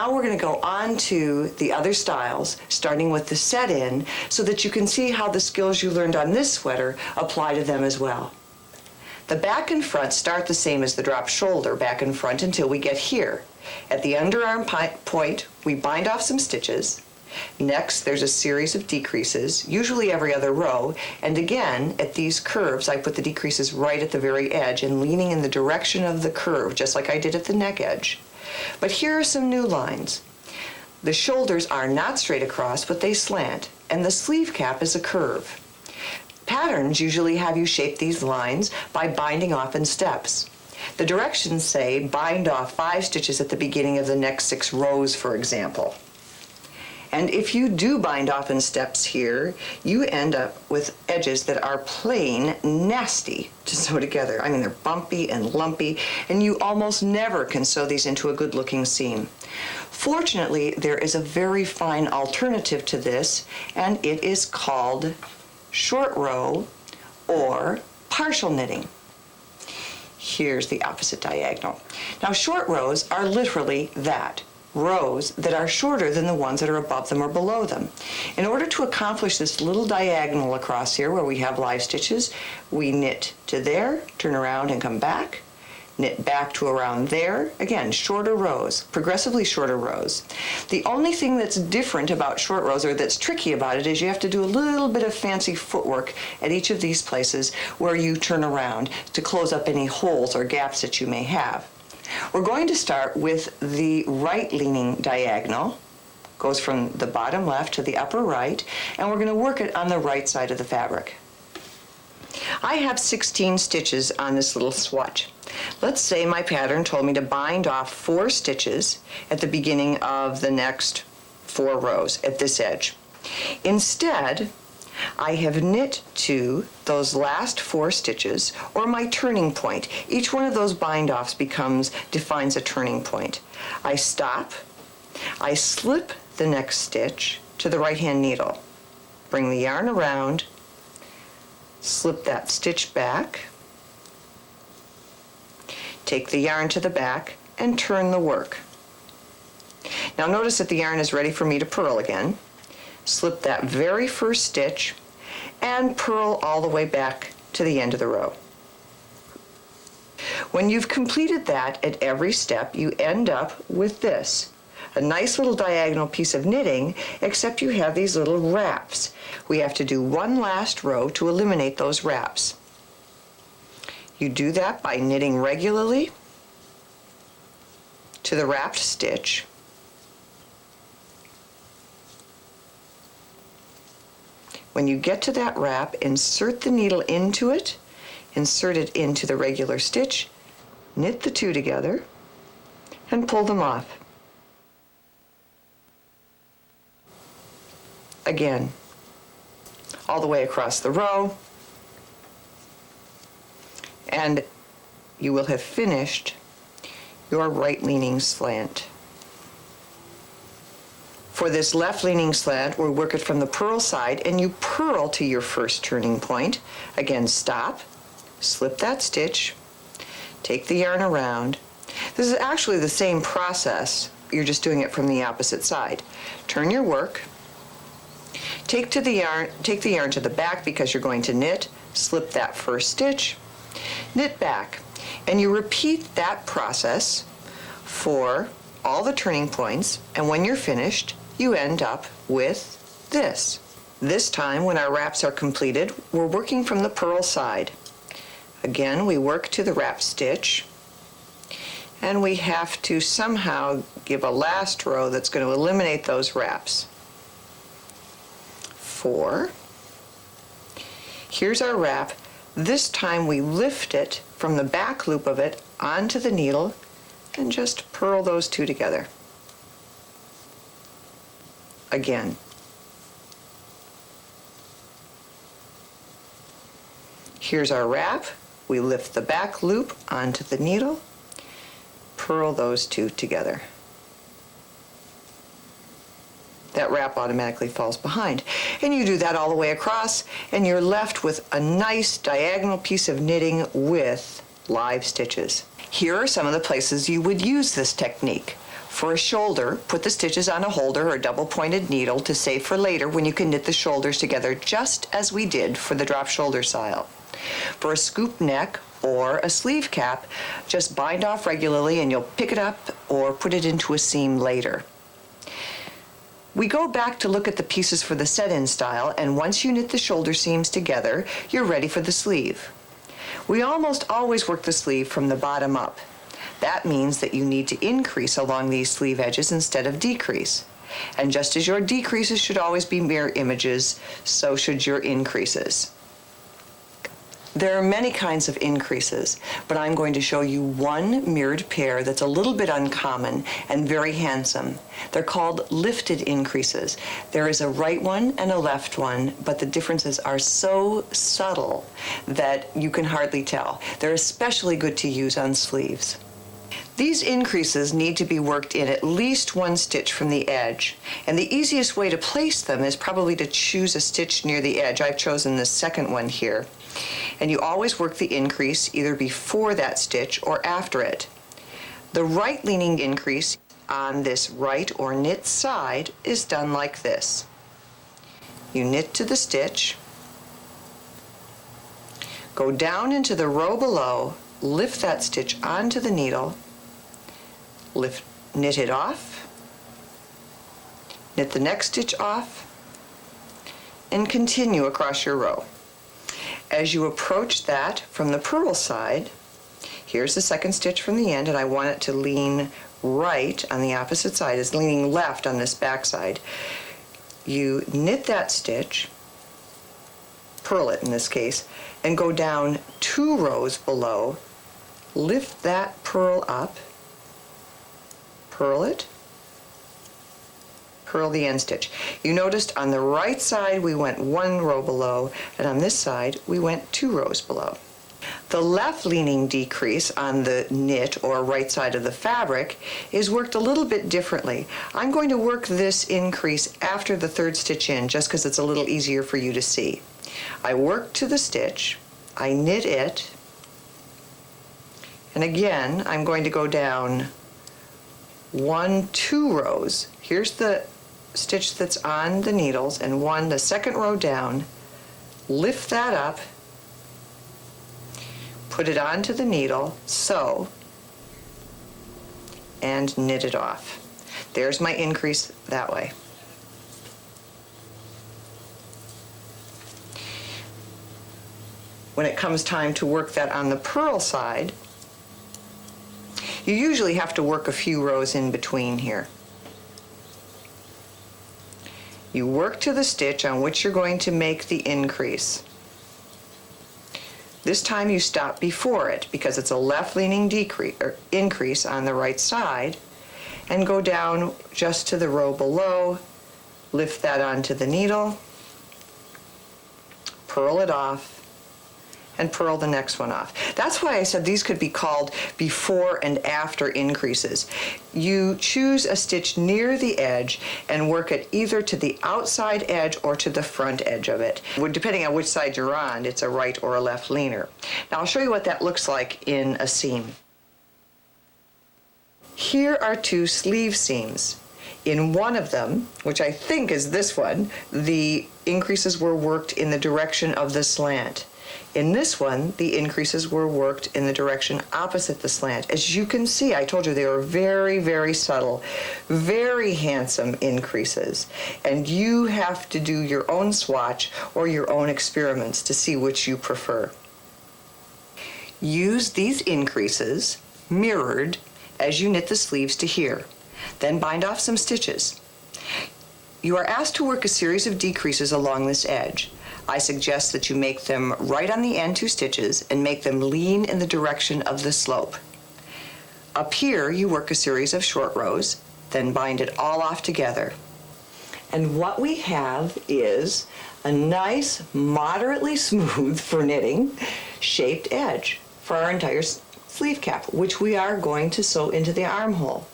Now we're going to go on to the other styles, starting with the set-in, so that you can see how the skills you learned on this sweater apply to them as well. The back and front start the same as the drop shoulder, back and front, until we get here. At the underarm point, we bind off some stitches. Next, there's a series of decreases, usually every other row, and again, at these curves, I put the decreases right at the very edge and leaning in the direction of the curve, just like I did at the neck edge. But here are some new lines. The shoulders are not straight across, but they slant, and the sleeve cap is a curve. Patterns usually have you shape these lines by binding off in steps. The directions say bind off 5 stitches at the beginning of the next 6 rows, for example. And if you do bind off in steps here, you end up with edges that are plain nasty to sew together. I mean, they're bumpy and lumpy, and you almost never can sew these into a good-looking seam. Fortunately, there is a very fine alternative to this, and it is called short row or partial knitting. Here's the opposite diagonal. Now, short rows are literally that. Rows that are shorter than the ones that are above them or below them. In order to accomplish this little diagonal across here where we have live stitches, we knit to there, turn around and come back, knit back to around there. Again, shorter rows, progressively shorter rows. The only thing that's different about short rows, or that's tricky about it, is you have to do a little bit of fancy footwork at each of these places where you turn around to close up any holes or gaps that you may have. We're going to start with the right-leaning diagonal. Goes from the bottom left to the upper right, and we're going to work it on the right side of the fabric. I have 16 stitches on this little swatch. Let's say my pattern told me to bind off 4 stitches at the beginning of the next 4 rows at this edge. Instead, I have knit to those last 4 stitches, or my turning point. Each one of those bind-offs defines a turning point. I stop, I slip the next stitch to the right-hand needle, bring the yarn around, slip that stitch back, take the yarn to the back, and turn the work. Now notice that the yarn is ready for me to purl again. Slip that very first stitch and purl all the way back to the end of the row. When you've completed that at every step, you end up with this. A nice little diagonal piece of knitting, except you have these little wraps. We have to do one last row to eliminate those wraps. You do that by knitting regularly to the wrapped stitch, when you get to that wrap, insert the needle into it, insert it into the regular stitch, knit the two together, and pull them off. Again, all the way across the row, and you will have finished your right-leaning slant. For this left-leaning slant, we'll work it from the purl side, and you purl to your first turning point. Again, stop, slip that stitch, take the yarn around. This is actually the same process, you're just doing it from the opposite side. Turn your work, take the yarn to the back because you're going to knit, slip that first stitch, knit back, and you repeat that process for all the turning points, and when you're finished, you end up with this. This time, when our wraps are completed, we're working from the purl side. Again, we work to the wrap stitch, and we have to somehow give a last row that's going to eliminate those wraps. 4. Here's our wrap. This time we lift it from the back loop of it onto the needle and just purl those two together. Again. Here's our wrap. We lift the back loop onto the needle, purl those two together. That wrap automatically falls behind. And you do that all the way across, and you're left with a nice diagonal piece of knitting with live stitches. Here are some of the places you would use this technique. For a shoulder, put the stitches on a holder or double-pointed needle to save for later when you can knit the shoulders together just as we did for the drop shoulder style. For a scoop neck or a sleeve cap, just bind off regularly and you'll pick it up or put it into a seam later. We go back to look at the pieces for the set-in style, and once you knit the shoulder seams together, you're ready for the sleeve. We almost always work the sleeve from the bottom up. That means that you need to increase along these sleeve edges instead of decrease. And just as your decreases should always be mirror images, so should your increases. There are many kinds of increases, but I'm going to show you one mirrored pair that's a little bit uncommon and very handsome. They're called lifted increases. There is a right one and a left one, but the differences are so subtle that you can hardly tell. They're especially good to use on sleeves. These increases need to be worked in at least one stitch from the edge, and the easiest way to place them is probably to choose a stitch near the edge. I've chosen the second one here. And you always work the increase either before that stitch or after it. The right leaning increase on this right or knit side is done like this. You knit to the stitch, go down into the row below, lift that stitch onto the needle, knit it off, knit the next stitch off, and continue across your row. As you approach that from the purl side, here's the second stitch from the end, and I want it to lean right on the opposite side. It's leaning left on this back side. You knit that stitch, purl it in this case, and go down 2 rows below, lift that purl up, purl it, purl the end stitch. You noticed on the right side we went 1 row below, and on this side we went 2 rows below. The left leaning decrease on the knit or right side of the fabric is worked a little bit differently. I'm going to work this increase after the 3rd stitch in just because it's a little easier for you to see. I work to the stitch, I knit it, and again I'm going to go down 2 rows. Here's the stitch that's on the needles, and the second row down, lift that up, put it onto the needle, sew, and knit it off. There's my increase that way. When it comes time to work that on the purl side, you usually have to work a few rows in between here. You work to the stitch on which you're going to make the increase. This time you stop before it because it's a left-leaning increase on the right side, and go down just to the row below, lift that onto the needle, purl it off, and purl the next one off. That's why I said these could be called before and after increases. You choose a stitch near the edge and work it either to the outside edge or to the front edge of it. Depending on which side you're on, it's a right or a left leaner. Now I'll show you what that looks like in a seam. Here are 2 sleeve seams. In one of them, which I think is this one, the increases were worked in the direction of the slant. In this one, the increases were worked in the direction opposite the slant. As you can see, I told you they were very, very subtle, very handsome increases. And you have to do your own swatch or your own experiments to see which you prefer. Use these increases mirrored as you knit the sleeves to here. Then bind off some stitches. You are asked to work a series of decreases along this edge. I suggest that you make them right on the end 2 stitches and make them lean in the direction of the slope. Up here, you work a series of short rows, then bind it all off together. And what we have is a nice, moderately smooth for knitting, shaped edge for our entire sleeve cap, which we are going to sew into the armhole.